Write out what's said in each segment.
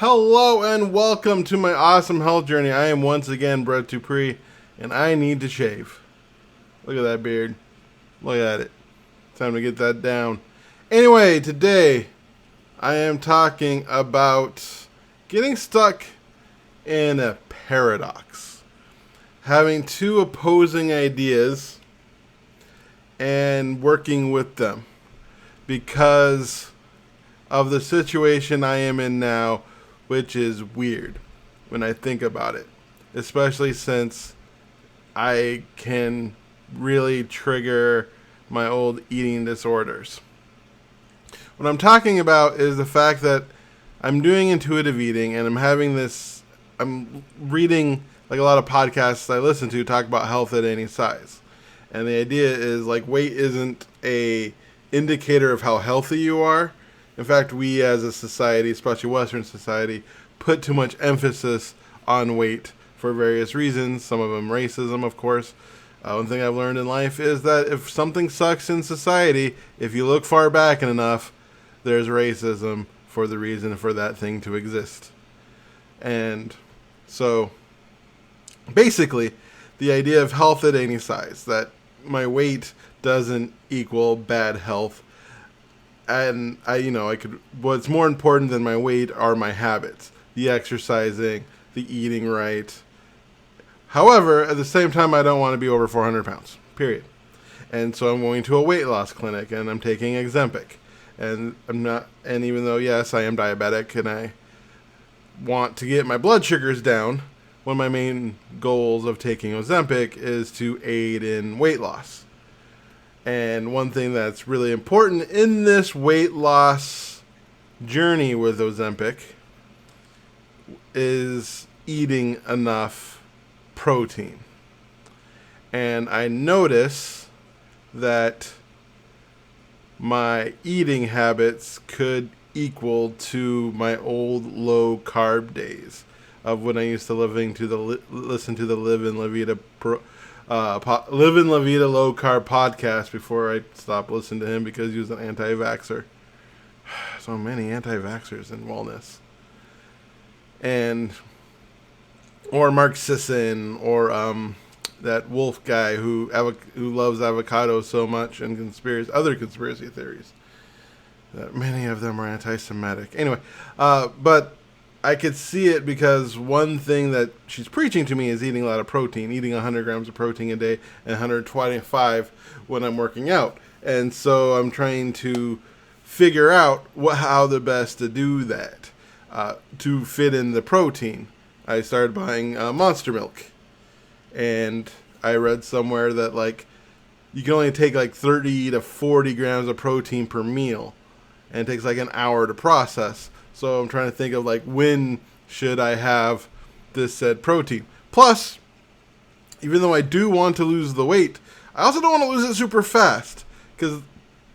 Hello and welcome to my awesome health journey. I am once again Brett Dupree, and I need to shave. Look at that beard. Look at it. Time to get that down. Anyway, today I am talking about getting stuck in a paradox. Having two opposing ideas and working with them because of the situation I am in now, which is weird when I think about it, especially since I can really trigger my old eating disorders. What I'm talking about is the fact that I'm doing intuitive eating and I'm reading like a lot of podcasts I listen to talk about health at any size. And the idea is like weight isn't a indicator of how healthy you are. In fact, we as a society, especially Western society, put too much emphasis on weight for various reasons. Some of them racism, of course. One thing I've learned in life is that if something sucks in society, if you look far back enough, there's racism for the reason for that thing to exist. And so, basically, the idea of health at any size, that my weight doesn't equal bad health. And what's more important than my weight are my habits, the exercising, the eating right. However, at the same time, I don't want to be over 400 pounds, period. And so I'm going to a weight loss clinic and I'm taking Ozempic. And even though, yes, I am diabetic and I want to get my blood sugars down, one of my main goals of taking Ozempic is to aid in weight loss. And one thing that's really important in this weight loss journey with Ozempic is eating enough protein. And I notice that my eating habits could equal to my old low carb days of when I used to listen to the Live in La Vida Live in La Vida low carb podcast before I stopped listening to him because he was an anti-vaxxer. So many anti-vaxxers in wellness. Or Mark Sisson, or that Wolf guy who loves avocado so much, and other conspiracy theories. That many of them are anti-Semitic. Anyway, but I could see it because one thing that she's preaching to me is eating a lot of protein, eating 100 grams of protein a day and 125 when I'm working out. And so I'm trying to figure out how the best to do that to fit in the protein. I started buying Monster Milk. And I read somewhere that like you can only take like 30 to 40 grams of protein per meal. And it takes like an hour to process. So I'm trying to think of like when should I have this said protein. Plus, even though I do want to lose the weight, I also don't want to lose it super fast because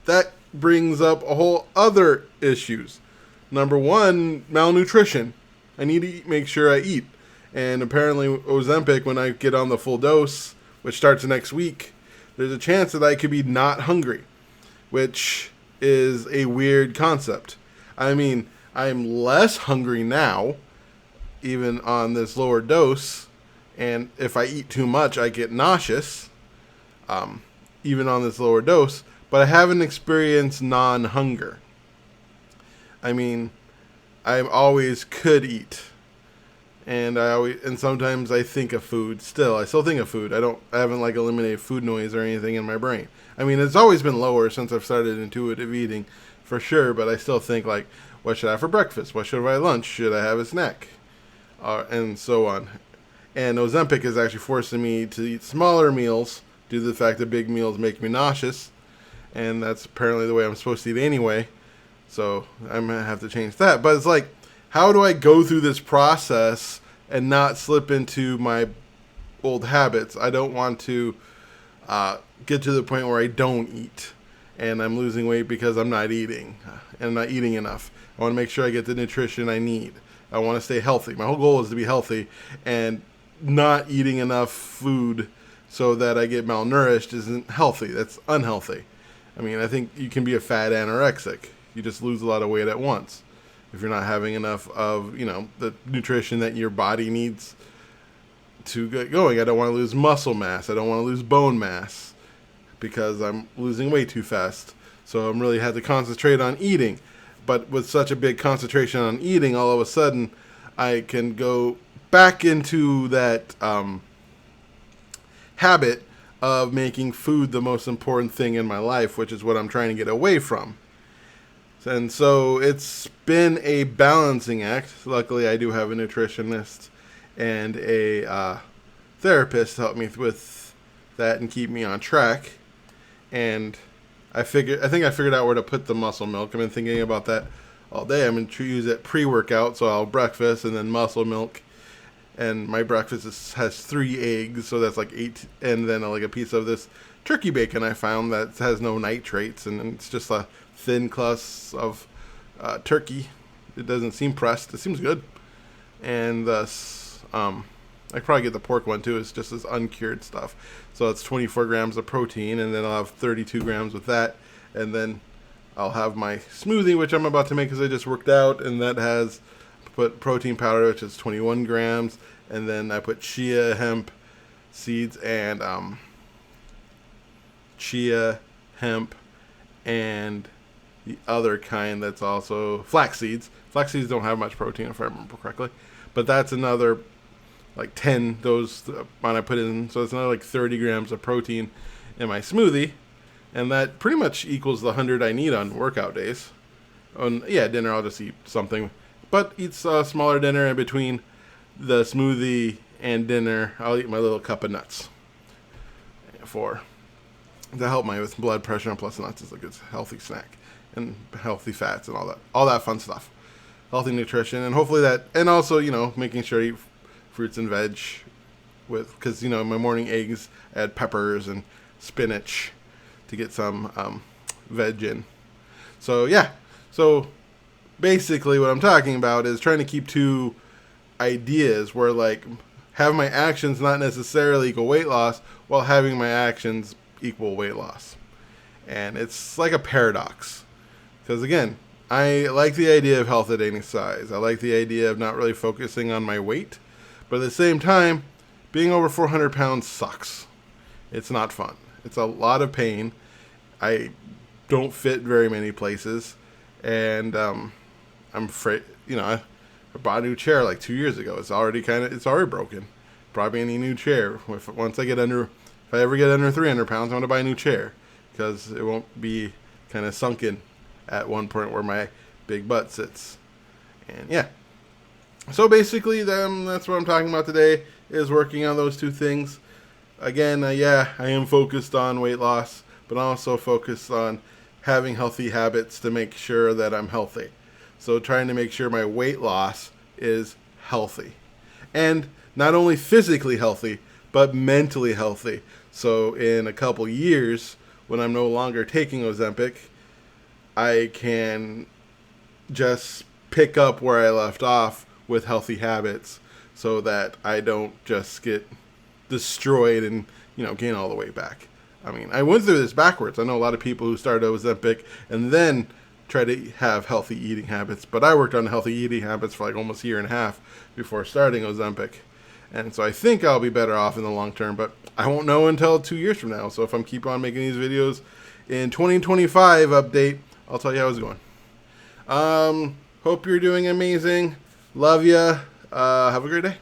that brings up a whole other issues. Number one, malnutrition. I need to make sure I eat. And apparently Ozempic, when I get on the full dose, which starts next week, there's a chance that I could be not hungry, which is a weird concept. I mean, I'm less hungry now, even on this lower dose, and if I eat too much, I get nauseous, even on this lower dose, but I haven't experienced non-hunger. I mean, I always could eat, and sometimes I think of food still. I still think of food. I haven't like eliminated food noise or anything in my brain. I mean, it's always been lower since I've started intuitive eating, for sure, but I still think like, what should I have for breakfast? What should I have for lunch? Should I have a snack? And so on. And Ozempic is actually forcing me to eat smaller meals due to the fact that big meals make me nauseous. And that's apparently the way I'm supposed to eat anyway. So I'm going to have to change that. But it's like, how do I go through this process and not slip into my old habits? I don't want to get to the point where I don't eat. And I'm losing weight because I'm not eating. And I'm not eating enough. I want to make sure I get the nutrition I need. I want to stay healthy. My whole goal is to be healthy, and not eating enough food so that I get malnourished isn't healthy. That's unhealthy. I mean, I think you can be a fat anorexic. You just lose a lot of weight at once. if you're not having enough of, the nutrition that your body needs to get going. I don't want to lose muscle mass. I don't want to lose bone mass because I'm losing weight too fast. So I'm really had to concentrate on eating. But with such a big concentration on eating, all of a sudden I can go back into that habit of making food the most important thing in my life, which is what I'm trying to get away from. And so it's been a balancing act. Luckily, I do have a nutritionist and a therapist to help me with that and keep me on track. And I think I figured out where to put the muscle milk. I've been thinking about that all day. I'm going to use it pre-workout, so I'll breakfast and then muscle milk. And my breakfast has 3 eggs, so that's like 8, and then like a piece of this turkey bacon I found that has no nitrates, and it's just a thin crust of turkey. It doesn't seem pressed. It seems good. And thus, I could probably get the pork one too. It's just this uncured stuff. So it's 24 grams of protein, and then I'll have 32 grams with that. And then I'll have my smoothie, which I'm about to make because I just worked out, and that has put protein powder, which is 21 grams. And then I put chia hemp seeds and chia hemp and the other kind that's also flax seeds. Flax seeds don't have much protein if I remember correctly, but that's another like 10 those when I put in, so it's another like 30 grams of protein in my smoothie, and that pretty much equals the 100 I need on workout days. On dinner I'll just eat something, but eat a smaller dinner in between the smoothie and dinner. I'll eat my little cup of nuts to help me with blood pressure, and plus nuts is a good healthy snack and healthy fats and all that fun stuff, healthy nutrition, and hopefully that, and also making sure I eat fruits and veg because in my morning eggs I add peppers and spinach to get some veg in. So basically what I'm talking about is trying to keep 2 ideas where like have my actions not necessarily equal weight loss while having my actions equal weight loss. And it's like a paradox because again, I like the idea of health at any size. I like the idea of not really focusing on my weight, but at the same time, being over 400 pounds sucks. It's not fun. It's a lot of pain. I don't fit very many places, and I'm afraid, I bought a new chair like 2 years ago. It's already broken. Probably any new chair. If I ever get under 300 pounds, I'm going to buy a new chair because it won't be kind of sunken at one point where my big butt sits. And yeah. So basically, that's what I'm talking about today, is working on those 2 things. Again, I am focused on weight loss, but also focused on having healthy habits to make sure that I'm healthy. So trying to make sure my weight loss is healthy. And not only physically healthy, but mentally healthy. So in a couple years, when I'm no longer taking Ozempic, I can just pick up where I left off with healthy habits so that I don't just get destroyed and, gain all the way back. I mean, I went through this backwards. I know a lot of people who started Ozempic and then try to have healthy eating habits, but I worked on healthy eating habits for like almost a year and a half before starting Ozempic. And so I think I'll be better off in the long term, but I won't know until 2 years from now. So if I'm keep on making these videos in 2025 update, I'll tell you how it's going. Hope you're doing amazing. Love ya. Have a great day.